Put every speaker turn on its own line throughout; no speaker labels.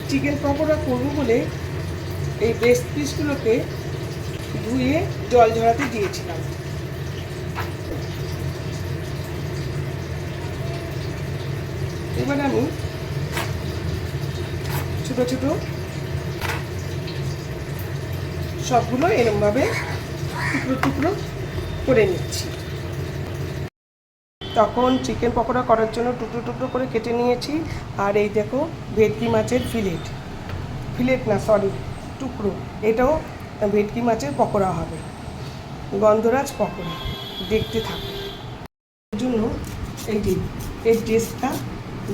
Chicken pakora করবো বলে এই ব্রেস্ট পিসগুলোকে ধুয়ে জল ঝরাতে দিয়েছিলাম। এবার আমি ছোট ছোট সবগুলো এরমভাবে টুকরো টুকরো করে নিচ্ছি। তখন চিকেন পকোড়া করার জন্য টুকরো টুকরো করে কেটে নিয়েছি। আর এই দেখো ভেটকি মাছের ফিলেট না সরি টুকরো, এটাও ভেটকি মাছের পকোড়া হবে, গন্ধরাজ পকোড়া। দেখতে থাকো। এর জন্য এই যে এর জেসটা,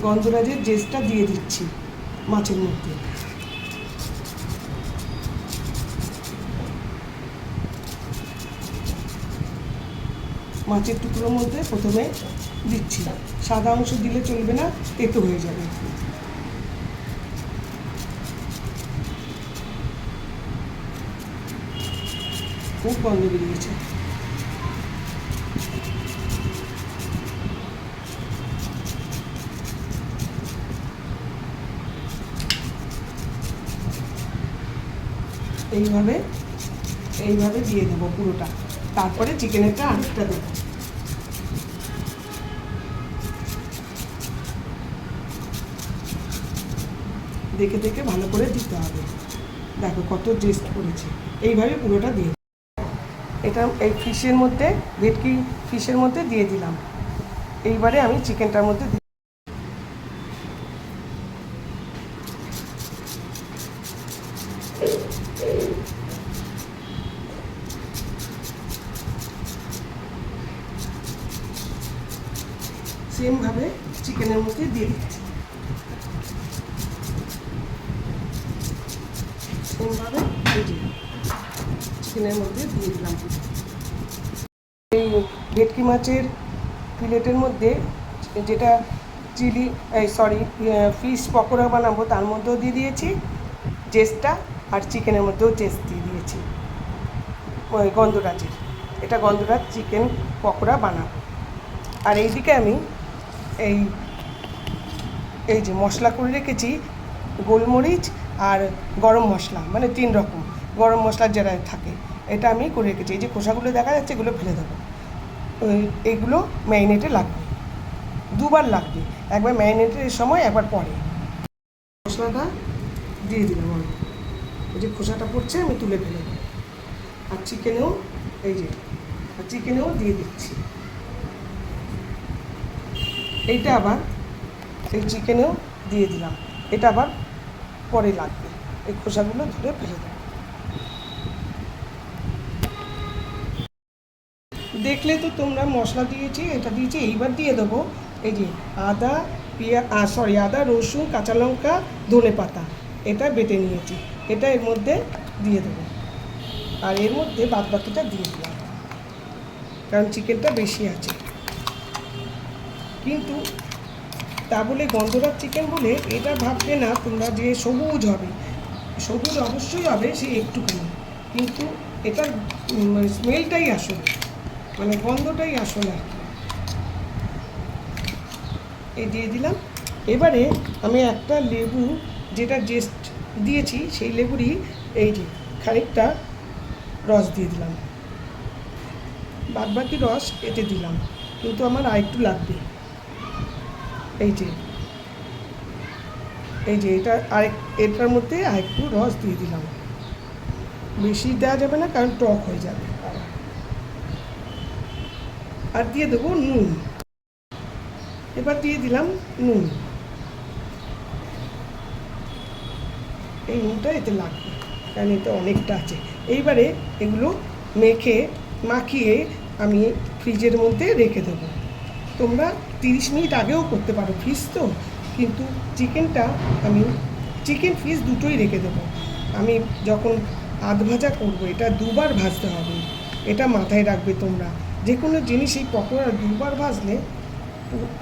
গন্ধরাজের জেসটা দিয়ে দিচ্ছি মাছের মধ্যে। মাছের টুকরোর মধ্যে প্রথমে দিচ্ছি, সাদা অংশ দিলে চলবে না, তেতো হয়ে যাবে। খুব গন্ধ বেরিয়েছে। এইভাবে দিয়ে দেবো পুরোটা। তারপরে চিকেনেরটা আরেকটা দেবো। দেখে দেখে ভালো করে দিতে হবে। দেখো কত টেস্ট করেছে। এইভাবে পুরোটা দিয়ে এটা এই ফিশের মধ্যে, ভেটকি ফিশের মধ্যে দিয়ে দিলাম। এইবারে আমি চিকেনটার মধ্যে সেমভাবে চিকেনের মধ্যে দিয়ে দিচ্ছি। সেমভাবে চিকেনের মধ্যে দিয়ে দিলাম। এই ভেটকি মাছের ফিলেটের মধ্যে যেটা ফিশ পকোড়া বানাবো তার মধ্যেও দিয়ে দিয়েছি জেসটা, আর চিকেনের মধ্যেও জেস দিয়ে দিয়েছি গন্ধরাজের। এটা গন্ধরাজ চিকেন পকোড়া বানাবো। আর এইদিকে আমি এই যে মশলা করে রেখেছি, গোলমরিচ আর গরম মশলা, মানে 3 রকম গরম মশলা যেটা থাকে, এটা আমি করে রেখেছি। এই যে খোসাগুলো দেখা যাচ্ছে, এগুলো ফেলে দেবো। এইগুলো ম্যারিনেটে লাগবে, 2বার লাগবে, একবার ম্যারিনেটের সময়, একবার পরে। মশলাটা দিয়ে দিলাম আমি, এই যে খোসাটা পড়ছে আমি তুলে ফেলে দেবো। আর চিকেনেও দিয়ে দিচ্ছি। এইটা আবার এই চিকেনেও দিয়ে দিলাম, এটা আবার পরে লাগবে। এই খোসাগুলো ধরে ফেলে দেবো। দেখলে তো তোমরা মশলা দিয়েছি, এটা দিয়েছি। এইবার দিয়ে দেবো এই যে আদা রসুন, কাঁচা লঙ্কা, ধনেপাতা, এটা বেটে নিয়েছি, এটা এর মধ্যে দিয়ে দেবো। আর এর মধ্যে বাদবাকিটা দিয়ে দিলাম, কারণ চিকেনটা বেশি আছে। কিন্তু তা বলে গন্ধরাজ চিকেন বলে এটা ভাববে না তোমরা যে সবুজ হবে। সবুজ অবশ্যই হবে, সে একটুখানি, কিন্তু এটার স্মেলটাই আসলে, মানে গন্ধটাই আসলে আর কি। এই দিয়ে দিলাম। এবারে আমি একটা লেবু, যেটা জেস্ট দিয়েছি সেই লেবুরই এই যে খানিকটা রস দিয়ে দিলাম। বাদবাকি রস এতে দিলাম, কিন্তু আমার আরেকটু লাগবে। এই যে এটার মধ্যে আরেকটু রস দিয়ে দিলাম। বেশি দেওয়া যাবে না, কারণ টক হয়ে যাবে। আর দিয়ে দেবো নুন। এবার দিয়ে দিলাম নুন। এই নুনটা এতে লাগবে, কারণ এটা অনেকটা আছে। এইবারে এগুলো মাখিয়ে আমি ফ্রিজের মধ্যে রেখে দেবো। তোমরা 30 মিনিট আগেও করতে পারো, ফিশ তো, কিন্তু চিকেন ফিশ দুটোই রেখে দেবো। আমি যখন আধ ভাজা করবো, এটা 2বার ভাজতে হবে, এটা মাথায় রাখবে তোমরা। যে কোনো জিনিস এই পকোড়া 2বার ভাজলে,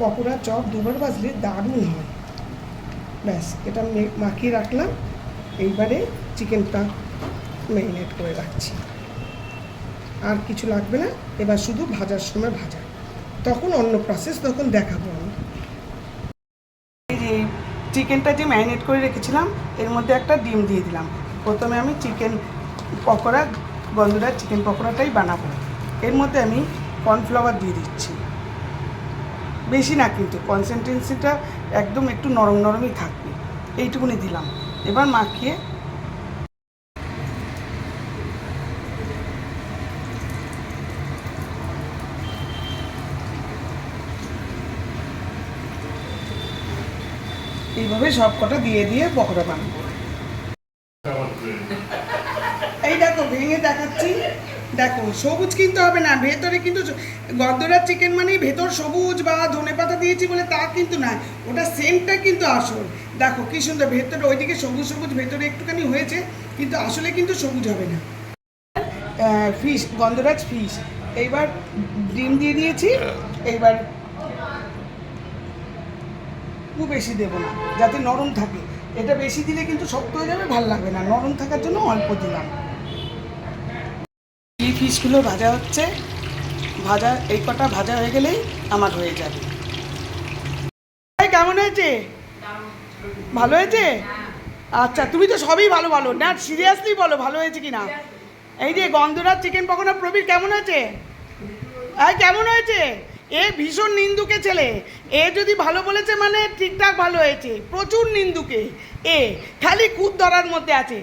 পকোড়া চপ 2বার ভাজলে দারুণ হয়। ব্যাস, এটা মাখিয়ে রাখলাম। এইবারে চিকেনটা ম্যারিনেট করে রাখছি, আর কিছু লাগবে না। এবার শুধু ভাজার সময় তখন অন্য প্রসেস, তখন দেখাবো আমি। এই যে
চিকেনটা যে ম্যারিনেট করে রেখেছিলাম এর মধ্যে একটা ডিম দিয়ে দিলাম। প্রথমে আমি চিকেন পকোড়া, গন্ধরাজ চিকেন পকোড়াটাই বানাবো। এর মধ্যে আমি কর্নফ্লাওয়ার দিয়ে দিচ্ছি, বেশি না কিন্তু, কনসিস্টেন্সিটা একদম একটু নরম নরমই থাকবে, এইটুকুনি দিলাম। এবার মাখিয়ে এইভাবে সব কটা দিয়ে দিয়ে পকোড়া বানাবো। এই দেখো ভেঙে দেখাচ্ছি, দেখো সবুজ কিনতে হবে না, ভেতরে কিন্তু গন্ধরাজ চিকেন মানেই ভেতর সবুজ বা ধনেপাতা দিয়েছি বলে তা কিন্তু না, ওটা সেন্টটা কিন্তু আসল। দেখো কি সুন্দর ভেতরে, ওইদিকে সবুজ সবুজ ভেতরে একটুখানি হয়েছে, কিন্তু আসলে কিন্তু সবুজ হবে না। ফিশ, গন্ধরাজ ফিশ। এইবার ডিম দিয়ে দিয়েছি, এইবার খুব বেশি দেবো না, যাতে নরম থাকে। এটা বেশি দিলে কিন্তু শক্ত হয়ে যাবে, ভালো লাগবে না, নরম থাকার জন্য অল্প দিলাম। চিলি ফিশগুলো ভাজা হচ্ছে, ভাজা এই কটা ভাজা হয়ে গেলেই আমার হয়ে যাবে। কেমন হয়েছে? ভালো হয়েছে? আচ্ছা, তুমি তো সবই ভালো বলো না, সিরিয়াসলি বলো ভালো হয়েছে কি না। এই যে গন্ধরাজ চিকেন পকোড়া, প্রবীর কেমন হয়েছে? কেমন হয়েছে? এ ভীষণ নিন্দুকে ছেলে, এ যদি ভালো বলেছে মানে ঠিকঠাক ভালো হয়েছে, প্রচুর নিন্দুকে এ, খালি কুদ ধরার মধ্যে আছে।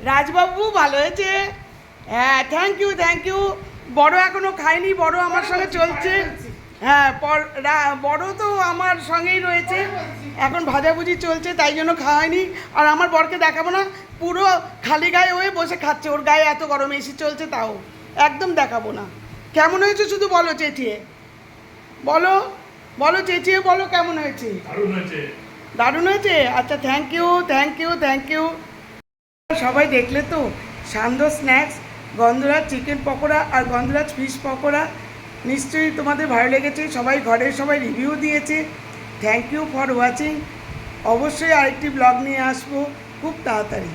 রাজবাবু ভালো হয়েছে? হ্যাঁ, থ্যাংক ইউ থ্যাংক ইউ। বড় এখনো খায়নি, বড় আমার সঙ্গে চলছে। হ্যাঁ, বড় তো আমার সঙ্গেই রয়েছে, এখন ভাজাভুজি চলছে তাই জন্য খাওয়ায়নি। আর আমার বরকে দেখাবো না, পুরো খালি গায়ে হয়ে বসে খাচ্ছে, ওর গায়ে এত গরম এসি চলছে তাও একদম দেখাবো না। কেমন হয়েছে শুধু বলো চেঁচিয়ে, বলো বলো চেঁচিয়ে বলো কেমন হয়েছে। দারুণ হয়েছে? আচ্ছা, thank you thank you thank you. সবাই দেখলে তো সান্ধ্য স্ন্যাক্স, গন্ধরাজ চিকেন পকোড়া আর গন্ধরাজ ফিশ পকোড়া, নিশ্চয়ই তোমাদের ভালো লেগেছে। সবাই ঘরের সবাই রিভিউ দিয়েছে। Thank you for watching. অবশ্যই আরেকটি ব্লগ নিয়ে আসবো খুব তাড়াতাড়ি।